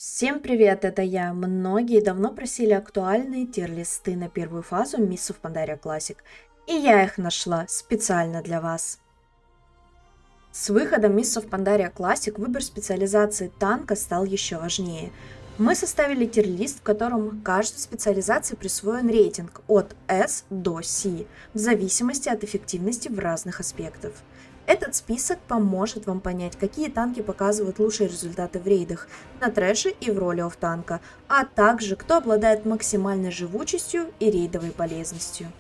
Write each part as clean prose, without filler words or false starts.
Всем привет, это я. Многие давно просили актуальные тир-листы на первую фазу Mists of Pandaria Classic, и я их нашла специально для вас. С выходом Mists of Pandaria Classic выбор специализации танка стал еще важнее. Мы составили тир-лист, в котором каждой специализации присвоен рейтинг от S до C, в зависимости от эффективности в разных аспектах. Этот список поможет вам понять, какие танки показывают лучшие результаты в рейдах, на трэше и в роли офф-танка, а также кто обладает максимальной живучестью и рейдовой полезностью.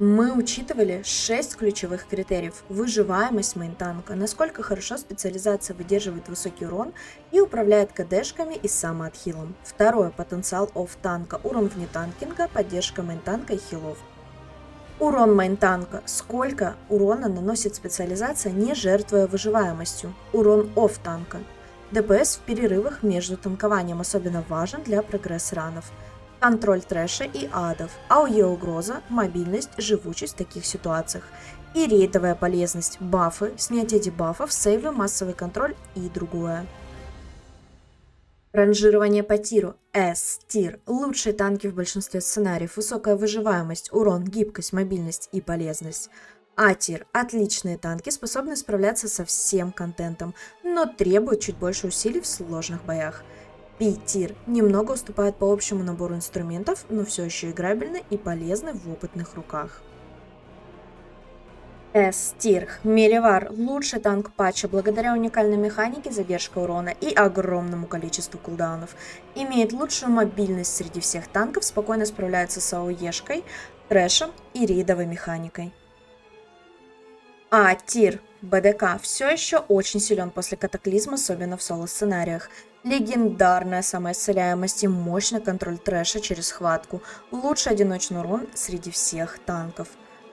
Мы учитывали 6 ключевых критериев: выживаемость мейн-танка, насколько хорошо специализация выдерживает высокий урон и управляет КДшками и самоотхилом. Второе — потенциал офф-танка, урон вне танкинга, поддержка мейн-танка и хилов. Урон мейн-танка. Сколько урона наносит специализация, не жертвуя выживаемостью. Урон офф-танка. ДПС в перерывах между танкованием особенно важен для прогресс-ранов. Контроль трэша и адов. АОЕ угроза, мобильность, живучесть в таких ситуациях. И рейдовая полезность, бафы, снятие дебафов, сейвы, массовый контроль и другое. Ранжирование по тиру. S-тир. Лучшие танки в большинстве сценариев. Высокая выживаемость, урон, гибкость, мобильность и полезность. А-тир. Отличные танки, способны справляться со всем контентом, но требуют чуть больше усилий в сложных боях. B-тир. Немного уступает по общему набору инструментов, но все еще играбельны и полезны в опытных руках. S-тир. Хмелевар. Лучший танк патча благодаря уникальной механике задержка урона и огромному количеству кулдаунов. Имеет лучшую мобильность среди всех танков, спокойно справляется с АОЕшкой, трэшем и рейдовой механикой. А-тир. БДК. Все еще очень силен после катаклизма, особенно в соло-сценариях. Легендарная самоисцеляемость и мощный контроль трэша через схватку. Лучший одиночный урон среди всех танков.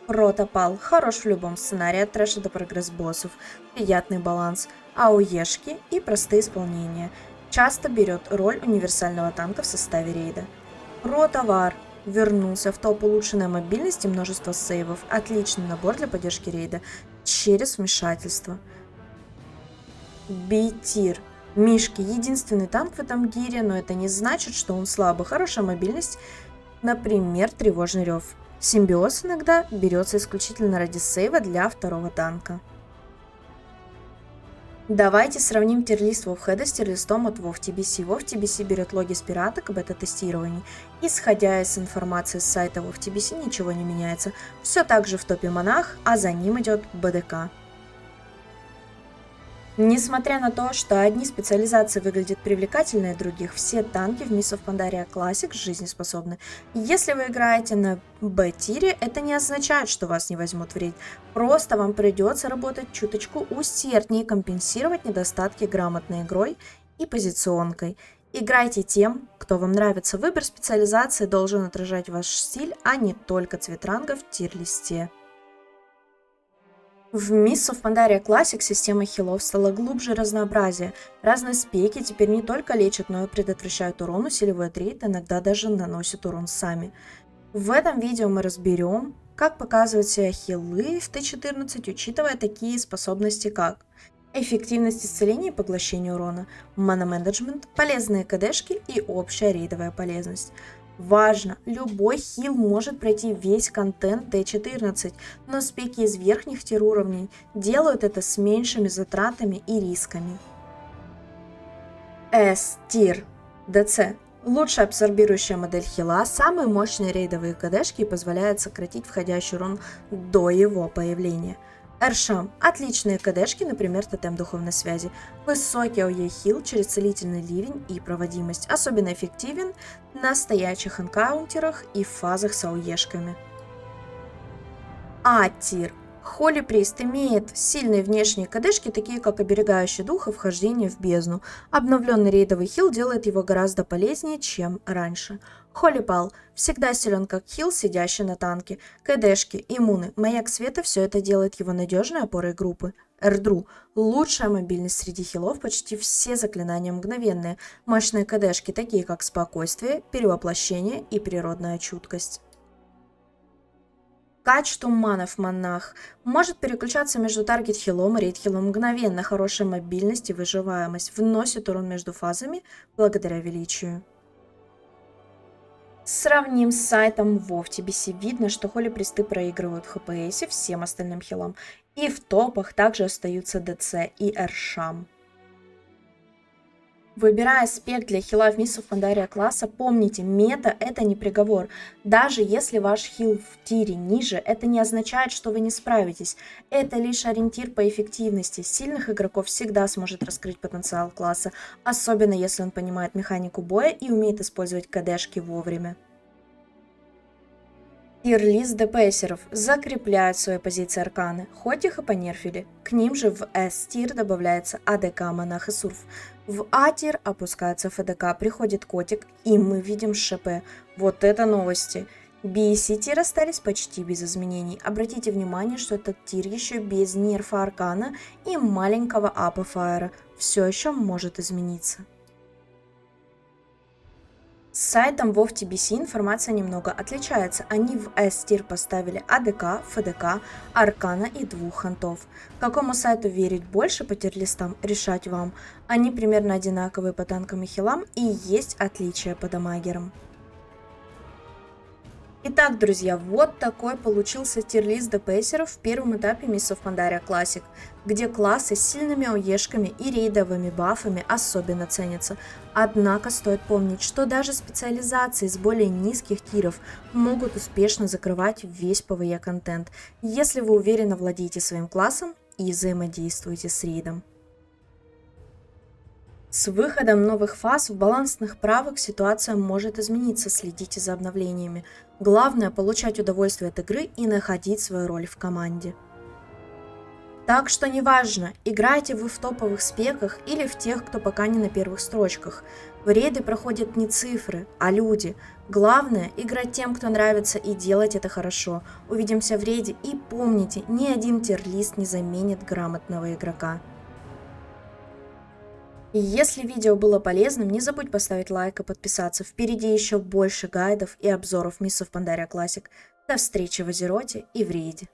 Протопал. Хорош в любом сценарии, от трэша до прогресс-боссов. Приятный баланс, АОЕшки и простые исполнения. Часто берет роль универсального танка в составе рейда. Протовар. Вернулся в топ, улучшенная мобильность и множество сейвов. Отличный набор для поддержки рейда через вмешательство. Би-тир. Мишки. Единственный танк в этом гире, но это не значит, что он слабый. Хорошая мобильность, например, тревожный рев. Симбиоз иногда берется исключительно ради сейва для второго танка. Давайте сравним тир-лист WoWhead с тир-листом от WoWTBC. WoWTBC берет логи с пираток, бета-тестирований. Исходя из информации с сайта WoWTBC, ничего не меняется. Все так же в топе монах, а за ним идет БДК. Несмотря на то, что одни специализации выглядят привлекательнее других, все танки в Mists of Pandaria Classic жизнеспособны. Если вы играете на Б-тире, это не означает, что вас не возьмут в рейд. Просто вам придется работать чуточку усерднее и компенсировать недостатки грамотной игрой и позиционкой. Играйте тем, кто вам нравится. Выбор специализации должен отражать ваш стиль, а не только цвет ранга в тир-листе. В Mists of Pandaria Classic система хилов стала глубже и разнообразие. Разные спеки теперь не только лечат, но и предотвращают урон, усиливают рейд, иногда даже наносят урон сами. В этом видео мы разберем, как показывают себя хилы в Т14, учитывая такие способности, как эффективность исцеления и поглощения урона, мана-менеджмент, полезные КДшки и общая рейдовая полезность. Важно, любой хил может пройти весь контент Т14, но спеки из верхних тир-уровней делают это с меньшими затратами и рисками. S-тир. ДЦ. Лучшая абсорбирующая модель хила, самые мощные рейдовые КДшки и позволяет сократить входящий урон до его появления. Эршам. Отличные КДшки, например, тотем духовной связи. Высокий АОЕ хил через целительный ливень и проводимость. Особенно эффективен на стоячих энкаунтерах и фазах с АОЕшками. А-тир. Холли Прист имеет сильные внешние КДшки, такие как оберегающий дух и вхождение в бездну. Обновленный рейдовый хил делает его гораздо полезнее, чем раньше. Холли Пал всегда силен как хил, сидящий на танке. КДшки, иммуны, маяк света — все это делает его надежной опорой группы. Эрдру. Лучшая мобильность среди хилов, почти все заклинания мгновенные. Мощные КДшки, такие как спокойствие, перевоплощение и природная чуткость. Кач Туманов Монах может переключаться между таргет-хилом и рейд-хилом мгновенно. Хорошая мобильность и выживаемость. Вносит урон между фазами благодаря величию. Сравним с сайтом WoW TBC. Видно, что Холли Присты проигрывают в ХПСе всем остальным хилам. И в топах также остаются ДЦ и Эршам. Выбирая спек для хила в Mists of Pandaria класса, помните, мета это не приговор. Даже если ваш хил в тире ниже, это не означает, что вы не справитесь. Это лишь ориентир по эффективности. Сильных игроков всегда сможет раскрыть потенциал класса, особенно если он понимает механику боя и умеет использовать КДшки вовремя. Тир-лист ДПСеров закрепляют свои позиции арканы, хоть их и понерфили. К ним же в S-тир добавляется АДК, монах и сурф. В А-тир опускается ФДК, приходит котик, и мы видим ШП. Вот это новости! B и C-тир остались почти без изменений. Обратите внимание, что этот тир еще без нерфа аркана и маленького апа фаера. Все еще может измениться. С сайтом WoW TBC информация немного отличается. Они в S-тир поставили АДК, ФДК, Аркана и 2 хантов. Какому сайту верить больше по тир-листам, решать вам. Они примерно одинаковые по танкам и хилам, и есть отличия по дамагерам. Итак, друзья, вот такой получился тир-лист ДПСеров в первом этапе Mists of Pandaria Classic, где классы с сильными ОЕшками и рейдовыми бафами особенно ценятся. Однако стоит помнить, что даже специализации с более низких тиров могут успешно закрывать весь PvE контент, если вы уверенно владеете своим классом и взаимодействуете с рейдом. С выходом новых фаз в балансных правах ситуация может измениться, следите за обновлениями. Главное получать удовольствие от игры и находить свою роль в команде. Так что неважно, играете вы в топовых спеках или в тех, кто пока не на первых строчках. В рейды проходят не цифры, а люди. Главное играть тем, кто нравится, и делать это хорошо. Увидимся в рейде и помните, ни один тир-лист не заменит грамотного игрока. И если видео было полезным, не забудь поставить лайк и подписаться. Впереди еще больше гайдов и обзоров Mists of Pandaria Classic. До встречи в Азероте и в рейде.